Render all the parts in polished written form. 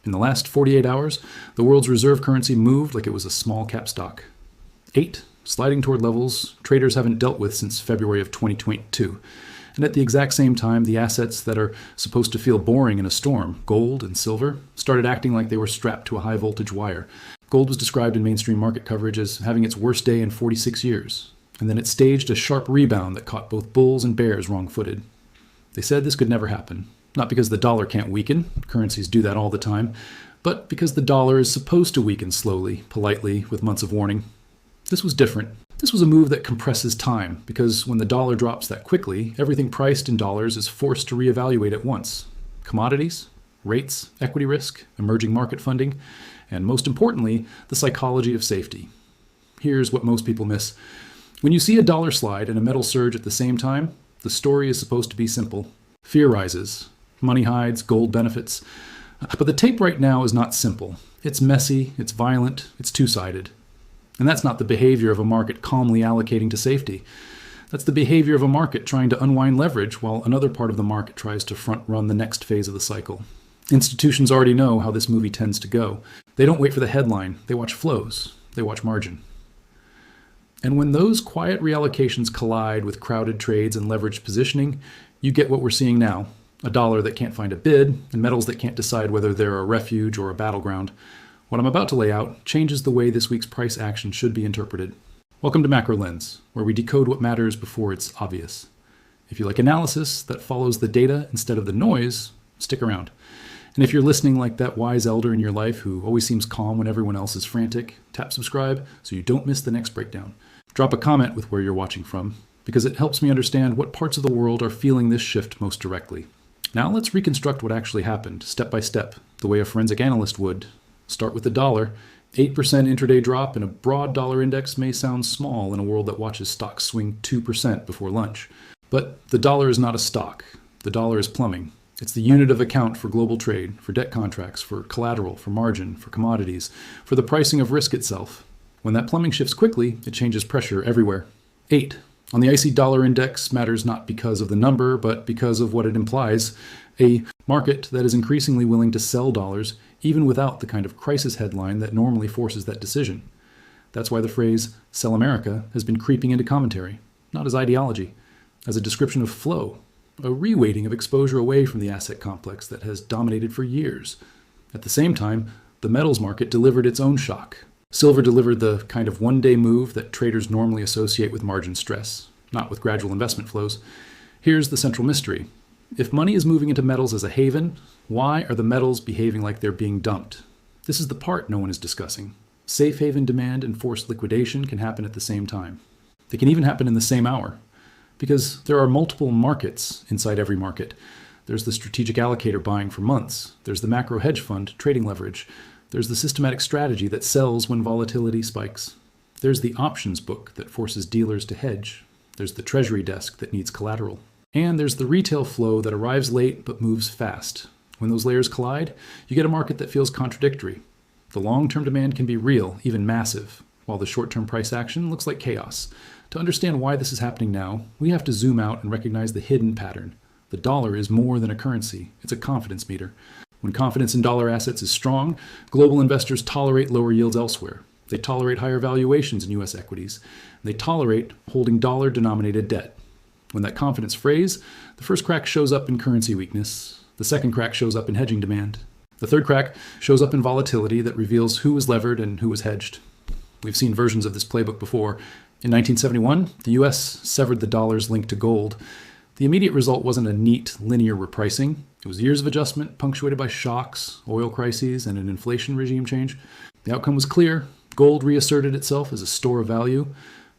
In the last 48 hours, the world's reserve currency moved like it was a small cap stock. 8, sliding toward levels traders haven't dealt with since February of 2022. And at the exact same time, the assets that are supposed to feel boring in a storm, gold and silver, started acting like they were strapped to a high voltage wire. Gold was described in mainstream market coverage as having its worst day in 46 years. And then it staged a sharp rebound that caught both bulls and bears wrong-footed. They said this could never happen. Not because the dollar can't weaken, currencies do that all the time, but because the dollar is supposed to weaken slowly, politely, with months of warning. This was different. This was a move that compresses time, because when the dollar drops that quickly, everything priced in dollars is forced to reevaluate at once. Commodities, rates, equity risk, emerging market funding, and most importantly, the psychology of safety. Here's what most people miss. When you see a dollar slide and a metal surge at the same time, the story is supposed to be simple. Fear rises. Money hides, gold benefits. But the tape right now is not simple. It's messy, it's violent, it's two-sided. And that's not the behavior of a market calmly allocating to safety. That's the behavior of a market trying to unwind leverage while another part of the market tries to front-run the next phase of the cycle. Institutions already know how this movie tends to go. They don't wait for the headline. They watch flows. They watch margin. And when those quiet reallocations collide with crowded trades and leveraged positioning, you get what we're seeing now. A dollar that can't find a bid, and metals that can't decide whether they're a refuge or a battleground. What I'm about to lay out changes the way this week's price action should be interpreted. Welcome to Macro Lens, where we decode what matters before it's obvious. If you like analysis that follows the data instead of the noise, stick around. And if you're listening like that wise elder in your life who always seems calm when everyone else is frantic, tap subscribe so you don't miss the next breakdown. Drop a comment with where you're watching from, because it helps me understand what parts of the world are feeling this shift most directly. Now let's reconstruct what actually happened, step by step, the way a forensic analyst would. Start with the dollar. 8% intraday drop in a broad dollar index may sound small in a world that watches stocks swing 2% before lunch. But the dollar is not a stock. The dollar is plumbing. It's the unit of account for global trade, for debt contracts, for collateral, for margin, for commodities, for the pricing of risk itself. When that plumbing shifts quickly, it changes pressure everywhere. 8. On the icy dollar index matters not because of the number, but because of what it implies. A market that is increasingly willing to sell dollars, even without the kind of crisis headline that normally forces that decision. That's why the phrase, "sell America," has been creeping into commentary, not as ideology, as a description of flow, a reweighting of exposure away from the asset complex that has dominated for years. At the same time, the metals market delivered its own shock. Silver delivered the kind of one-day move that traders normally associate with margin stress, not with gradual investment flows. Here's the central mystery. If money is moving into metals as a haven, why are the metals behaving like they're being dumped? This is the part no one is discussing. Safe haven demand and forced liquidation can happen at the same time. They can even happen in the same hour. Because there are multiple markets inside every market. There's the strategic allocator buying for months. There's the macro hedge fund trading leverage. There's the systematic strategy that sells when volatility spikes. There's the options book that forces dealers to hedge. There's the treasury desk that needs collateral. And there's the retail flow that arrives late but moves fast. When those layers collide, you get a market that feels contradictory. The long-term demand can be real, even massive, while the short-term price action looks like chaos. To understand why this is happening now, we have to zoom out and recognize the hidden pattern. The dollar is more than a currency. It's a confidence meter. When confidence in dollar assets is strong, global investors tolerate lower yields elsewhere. They tolerate higher valuations in U.S. equities. They tolerate holding dollar-denominated debt. When that confidence frays, the first crack shows up in currency weakness. The second crack shows up in hedging demand. The third crack shows up in volatility that reveals who was levered and who was hedged. We've seen versions of this playbook before. In 1971, the U.S. severed the dollar's link to gold. The immediate result wasn't a neat, linear repricing. It was years of adjustment punctuated by shocks, oil crises, and an inflation regime change. The outcome was clear. Gold reasserted itself as a store of value,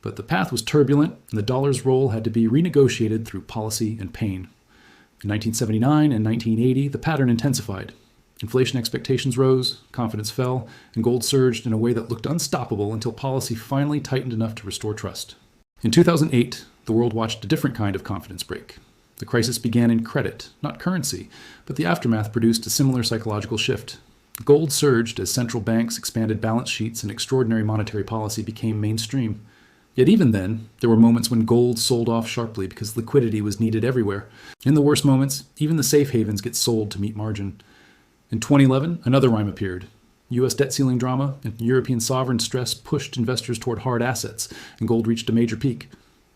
but the path was turbulent, and the dollar's role had to be renegotiated through policy and pain. In 1979 and 1980, the pattern intensified. Inflation expectations rose, confidence fell, and gold surged in a way that looked unstoppable until policy finally tightened enough to restore trust. In 2008, the world watched a different kind of confidence break. The crisis began in credit, not currency, but the aftermath produced a similar psychological shift. Gold surged as central banks expanded balance sheets and extraordinary monetary policy became mainstream. Yet even then, there were moments when gold sold off sharply because liquidity was needed everywhere. In the worst moments, even the safe havens get sold to meet margin. In 2011, another rhyme appeared. U.S. debt ceiling drama and European sovereign stress pushed investors toward hard assets, and gold reached a major peak.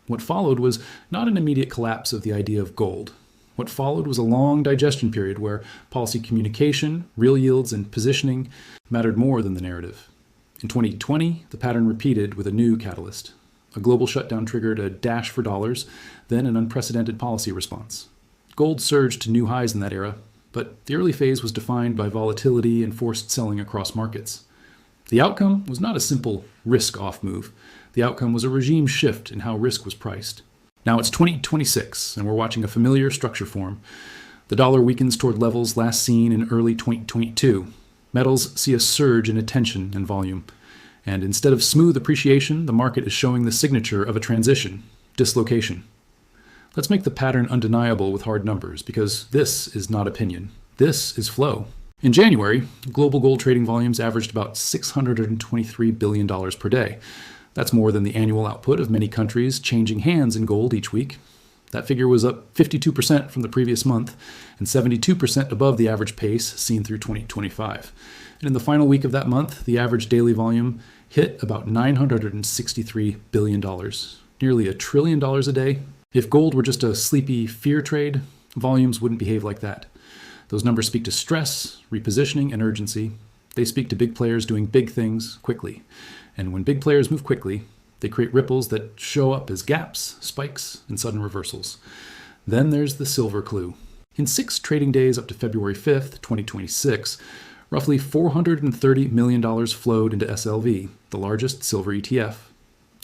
What followed was not an immediate collapse of the idea of gold. What followed was a long digestion period where policy communication, real yields, and positioning mattered more than the narrative. In 2020, the pattern repeated with a new catalyst. A global shutdown triggered a dash for dollars, then an unprecedented policy response. Gold surged to new highs in that era, but the early phase was defined by volatility and forced selling across markets. The outcome was not a simple risk-off move. The outcome was a regime shift in how risk was priced. Now it's 2026, and we're watching a familiar structure form. The dollar weakens toward levels last seen in early 2022. Metals see a surge in attention and volume. And instead of smooth appreciation, the market is showing the signature of a transition, dislocation. Let's make the pattern undeniable with hard numbers, because this is not opinion. This is flow. In January, global gold trading volumes averaged about $623 billion per day. That's more than the annual output of many countries changing hands in gold each week. That figure was up 52% from the previous month and 72% above the average pace seen through 2025. And in the final week of that month, the average daily volume hit about $963 billion, nearly $1 trillion a day. If gold were just a sleepy fear trade, volumes wouldn't behave like that. Those numbers speak to stress, repositioning, and urgency. They speak to big players doing big things quickly. And when big players move quickly, they create ripples that show up as gaps, spikes, and sudden reversals. Then there's the silver clue. In 6 trading days up to February 5th, 2026, roughly $430 million flowed into SLV, the largest silver ETF.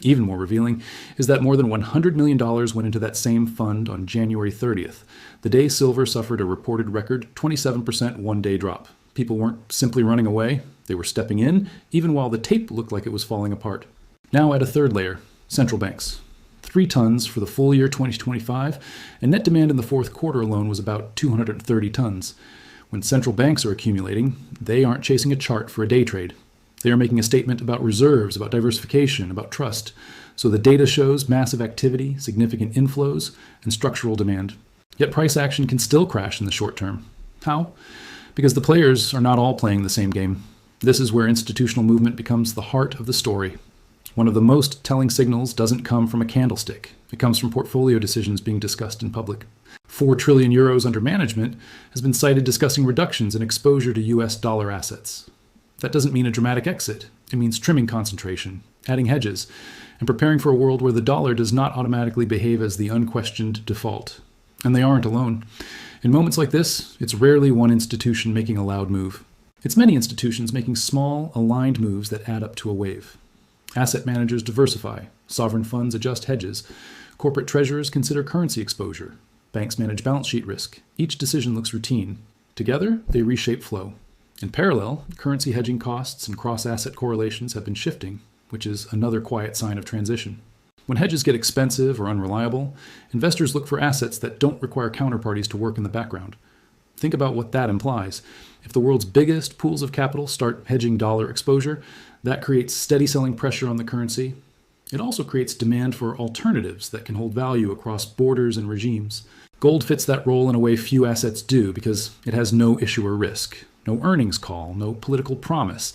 Even more revealing is that more than $100 million went into that same fund on January 30th, the day silver suffered a reported record 27% one-day drop. People weren't simply running away. They were stepping in, even while the tape looked like it was falling apart. Now add a third layer, central banks. 3 tons for the full year 2025, and net demand in the fourth quarter alone was about 230 tons. When central banks are accumulating, they aren't chasing a chart for a day trade. They are making a statement about reserves, about diversification, about trust. So the data shows massive activity, significant inflows, and structural demand. Yet price action can still crash in the short term. How? Because the players are not all playing the same game. This is where institutional movement becomes the heart of the story. One of the most telling signals doesn't come from a candlestick. It comes from portfolio decisions being discussed in public. 4 trillion euros under management has been cited discussing reductions in exposure to US dollar assets. That doesn't mean a dramatic exit. It means trimming concentration, adding hedges, and preparing for a world where the dollar does not automatically behave as the unquestioned default. And they aren't alone. In moments like this, it's rarely one institution making a loud move. It's many institutions making small, aligned moves that add up to a wave. Asset managers diversify, sovereign funds adjust hedges, corporate treasurers consider currency exposure, banks manage balance sheet risk. Each decision looks routine. Together, they reshape flow. In parallel, currency hedging costs and cross-asset correlations have been shifting, which is another quiet sign of transition. When hedges get expensive or unreliable, investors look for assets that don't require counterparties to work in the background. Think about what that implies. If the world's biggest pools of capital start hedging dollar exposure, that creates steady selling pressure on the currency. It also creates demand for alternatives that can hold value across borders and regimes. Gold fits that role in a way few assets do because it has no issuer risk, no earnings call, no political promise.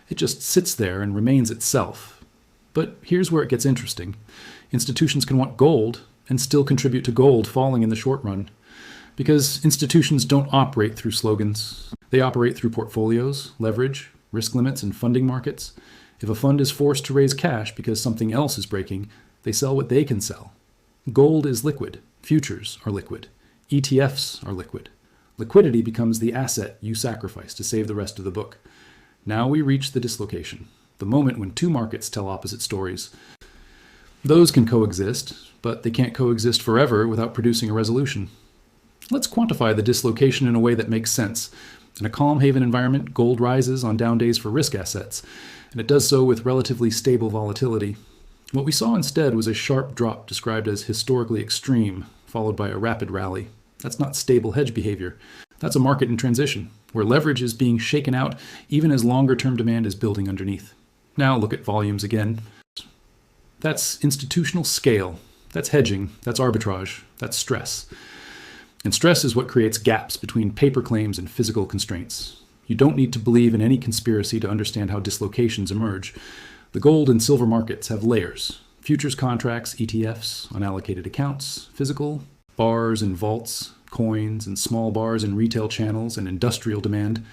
It just sits there and remains itself. But here's where it gets interesting. Institutions can want gold and still contribute to gold falling in the short run. Because institutions don't operate through slogans. They operate through portfolios, leverage, risk limits, and funding markets. If a fund is forced to raise cash because something else is breaking, they sell what they can sell. Gold is liquid. Futures are liquid. ETFs are liquid. Liquidity becomes the asset you sacrifice to save the rest of the book. Now we reach the dislocation, the moment when 2 markets tell opposite stories. Those can coexist, but they can't coexist forever without producing a resolution. Let's quantify the dislocation in a way that makes sense. In a calm haven environment, gold rises on down days for risk assets, and it does so with relatively stable volatility. What we saw instead was a sharp drop described as historically extreme, followed by a rapid rally. That's not stable hedge behavior. That's a market in transition, where leverage is being shaken out even as longer-term demand is building underneath. Now look at volumes again. That's institutional scale. That's hedging. That's arbitrage. That's stress. And stress is what creates gaps between paper claims and physical constraints. You don't need to believe in any conspiracy to understand how dislocations emerge. The gold and silver markets have layers: futures contracts, ETFs, unallocated accounts, physical, bars and vaults, coins and small bars in retail channels, and industrial demand.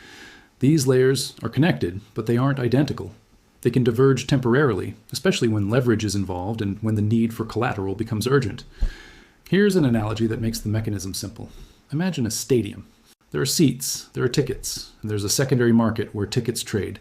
These layers are connected, but they aren't identical. They can diverge temporarily, especially when leverage is involved and when the need for collateral becomes urgent. Here's an analogy that makes the mechanism simple. Imagine a stadium. There are seats, there are tickets, and there's a secondary market where tickets trade.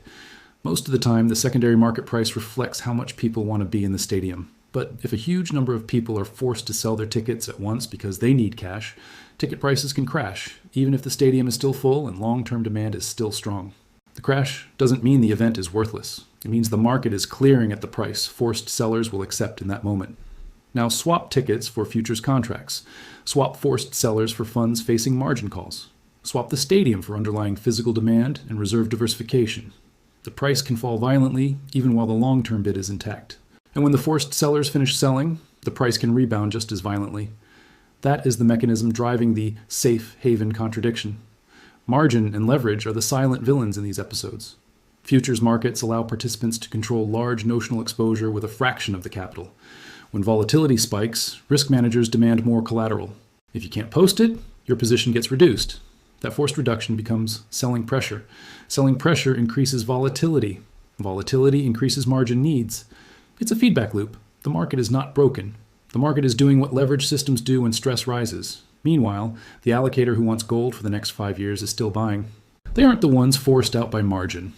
Most of the time, the secondary market price reflects how much people want to be in the stadium. But if a huge number of people are forced to sell their tickets at once because they need cash, ticket prices can crash, even if the stadium is still full and long-term demand is still strong. The crash doesn't mean the event is worthless. It means the market is clearing at the price forced sellers will accept in that moment. Now swap tickets for futures contracts. Swap forced sellers for funds facing margin calls. Swap the stadium for underlying physical demand and reserve diversification. The price can fall violently even while the long-term bid is intact. And when the forced sellers finish selling, the price can rebound just as violently. That is the mechanism driving the safe haven contradiction. Margin and leverage are the silent villains in these episodes. Futures markets allow participants to control large notional exposure with a fraction of the capital. When volatility spikes, risk managers demand more collateral. If you can't post it, your position gets reduced. That forced reduction becomes selling pressure. Selling pressure increases volatility. Volatility increases margin needs. It's a feedback loop. The market is not broken. The market is doing what leverage systems do when stress rises. Meanwhile, the allocator who wants gold for the next 5 years is still buying. They aren't the ones forced out by margin.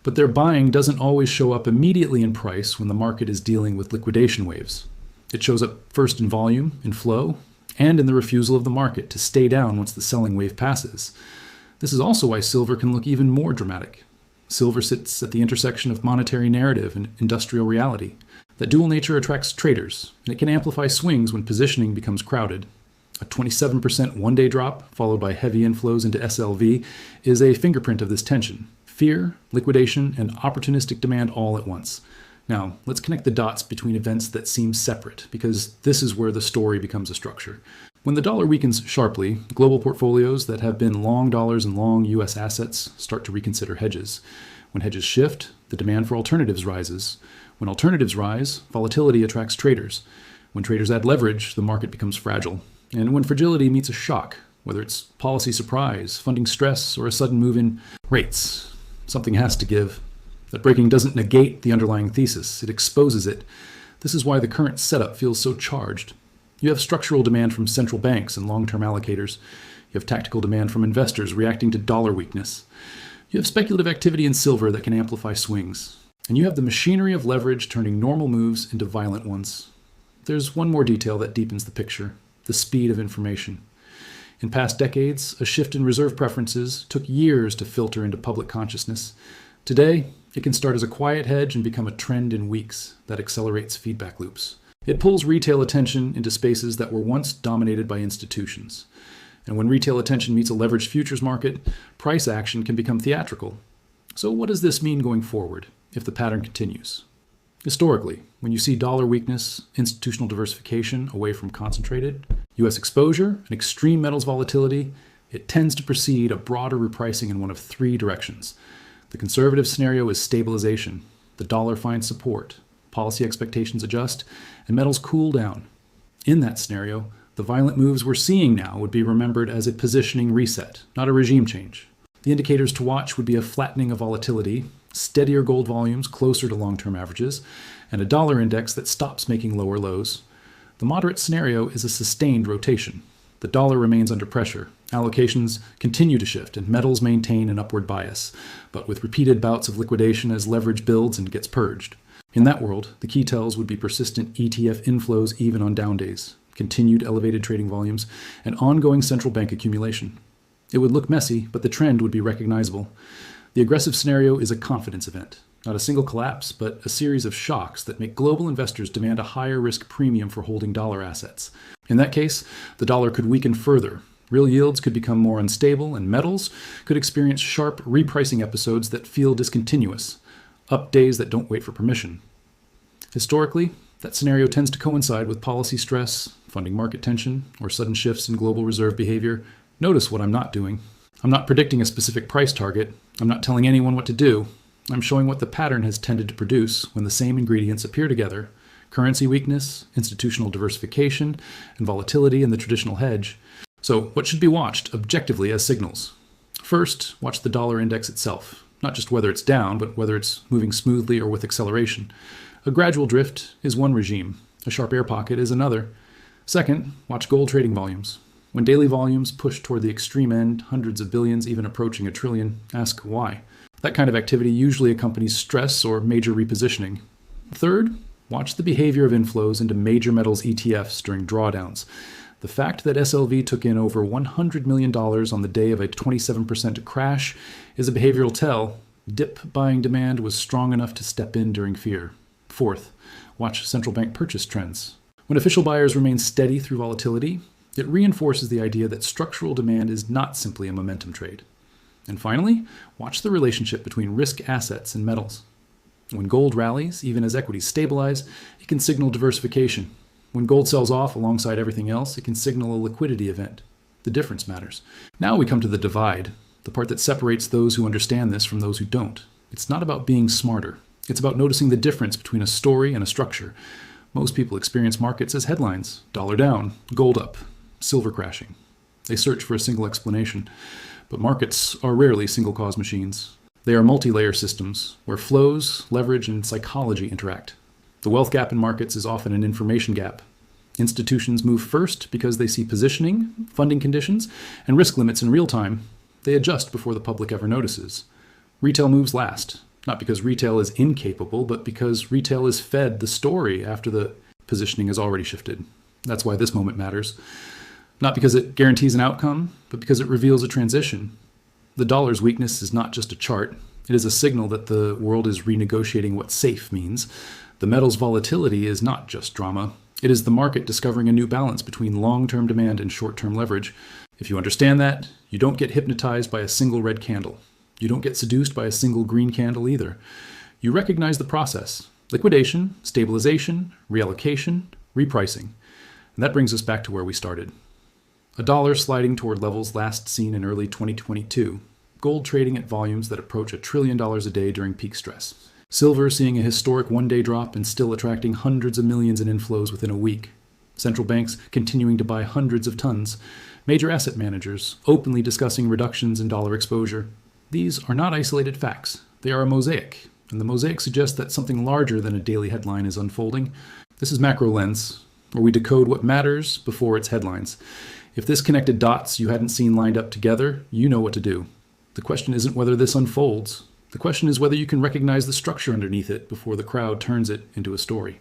But their buying doesn't always show up immediately in price when the market is dealing with liquidation waves. It shows up first in volume, in flow, and in the refusal of the market to stay down once the selling wave passes. This is also why silver can look even more dramatic. Silver sits at the intersection of monetary narrative and industrial reality. That dual nature attracts traders, and it can amplify swings when positioning becomes crowded. A 27% one-day drop, followed by heavy inflows into SLV, is a fingerprint of this tension. Fear, liquidation, and opportunistic demand all at once. Now, let's connect the dots between events that seem separate, because this is where the story becomes a structure. When the dollar weakens sharply, global portfolios that have been long dollars and long U.S. assets start to reconsider hedges. When hedges shift, the demand for alternatives rises. When alternatives rise, volatility attracts traders. When traders add leverage, the market becomes fragile. And when fragility meets a shock, whether it's policy surprise, funding stress, or a sudden move in rates, something has to give. That breaking doesn't negate the underlying thesis, it exposes it. This is why the current setup feels so charged. You have structural demand from central banks and long-term allocators. You have tactical demand from investors reacting to dollar weakness. You have speculative activity in silver that can amplify swings. And you have the machinery of leverage turning normal moves into violent ones. There's one more detail that deepens the picture: the speed of information. In past decades, a shift in reserve preferences took years to filter into public consciousness. Today, it can start as a quiet hedge and become a trend in weeks that accelerates feedback loops. It pulls retail attention into spaces that were once dominated by institutions. And when retail attention meets a leveraged futures market, price action can become theatrical. So what does this mean going forward, if the pattern continues? Historically, when you see dollar weakness, institutional diversification away from concentrated, U.S. exposure, and extreme metals volatility, it tends to precede a broader repricing in one of three directions. The conservative scenario is stabilization. The dollar finds support, policy expectations adjust, and metals cool down. In that scenario, the violent moves we're seeing now would be remembered as a positioning reset, not a regime change. The indicators to watch would be a flattening of volatility, steadier gold volumes closer to long-term averages, and a dollar index that stops making lower lows. The moderate scenario is a sustained rotation. The dollar remains under pressure. Allocations continue to shift and metals maintain an upward bias, but with repeated bouts of liquidation as leverage builds and gets purged. In that world, the key tells would be persistent ETF inflows even on down days, continued elevated trading volumes, and ongoing central bank accumulation. It would look messy, but the trend would be recognizable. The aggressive scenario is a confidence event, not a single collapse, but a series of shocks that make global investors demand a higher risk premium for holding dollar assets. In that case, the dollar could weaken further. Real yields could become more unstable, and metals could experience sharp repricing episodes that feel discontinuous, up days that don't wait for permission. Historically, that scenario tends to coincide with policy stress, funding market tension, or sudden shifts in global reserve behavior. Notice what I'm not doing. I'm not predicting a specific price target. I'm not telling anyone what to do. I'm showing what the pattern has tended to produce when the same ingredients appear together: currency weakness, institutional diversification, and volatility in the traditional hedge. So what should be watched objectively as signals? First, watch the dollar index itself. Not just whether it's down, but whether it's moving smoothly or with acceleration. A gradual drift is one regime. A sharp air pocket is another. Second, watch gold trading volumes. When daily volumes push toward the extreme end, hundreds of billions, even approaching $1 trillion, ask why. That kind of activity usually accompanies stress or major repositioning. Third, watch the behavior of inflows into major metals ETFs during drawdowns. The fact that SLV took in over $100 million on the day of a 27% crash is a behavioral tell. Dip buying demand was strong enough to step in during fear. Fourth, watch central bank purchase trends. When official buyers remain steady through volatility, it reinforces the idea that structural demand is not simply a momentum trade. And finally, watch the relationship between risk assets and metals. When gold rallies, even as equities stabilize, it can signal diversification. When gold sells off alongside everything else, it can signal a liquidity event. The difference matters. Now we come to the divide, the part that separates those who understand this from those who don't. It's not about being smarter. It's about noticing the difference between a story and a structure. Most people experience markets as headlines: dollar down, gold up, silver crashing. They search for a single explanation. But markets are rarely single-cause machines. They are multi-layer systems where flows, leverage, and psychology interact. The wealth gap in markets is often an information gap. Institutions move first because they see positioning, funding conditions, and risk limits in real time. They adjust before the public ever notices. Retail moves last, not because retail is incapable, but because retail is fed the story after the positioning has already shifted. That's why this moment matters. Not because it guarantees an outcome, but because it reveals a transition. The dollar's weakness is not just a chart. It is a signal that the world is renegotiating what safe means. The metal's volatility is not just drama. It is the market discovering a new balance between long-term demand and short-term leverage. If you understand that, you don't get hypnotized by a single red candle. You don't get seduced by a single green candle either. You recognize the process: liquidation, stabilization, reallocation, repricing. And that brings us back to where we started. A dollar sliding toward levels last seen in early 2022. Gold trading at volumes that approach $1 trillion a day during peak stress. Silver seeing a historic one-day drop and still attracting hundreds of millions in inflows within a week. Central banks continuing to buy hundreds of tons. Major asset managers openly discussing reductions in dollar exposure. These are not isolated facts. They are a mosaic, and the mosaic suggests that something larger than a daily headline is unfolding. This is Macro Lens, where we decode what matters before its headlines. If this connected dots you hadn't seen lined up together, you know what to do. The question isn't whether this unfolds. The question is whether you can recognize the structure underneath it before the crowd turns it into a story.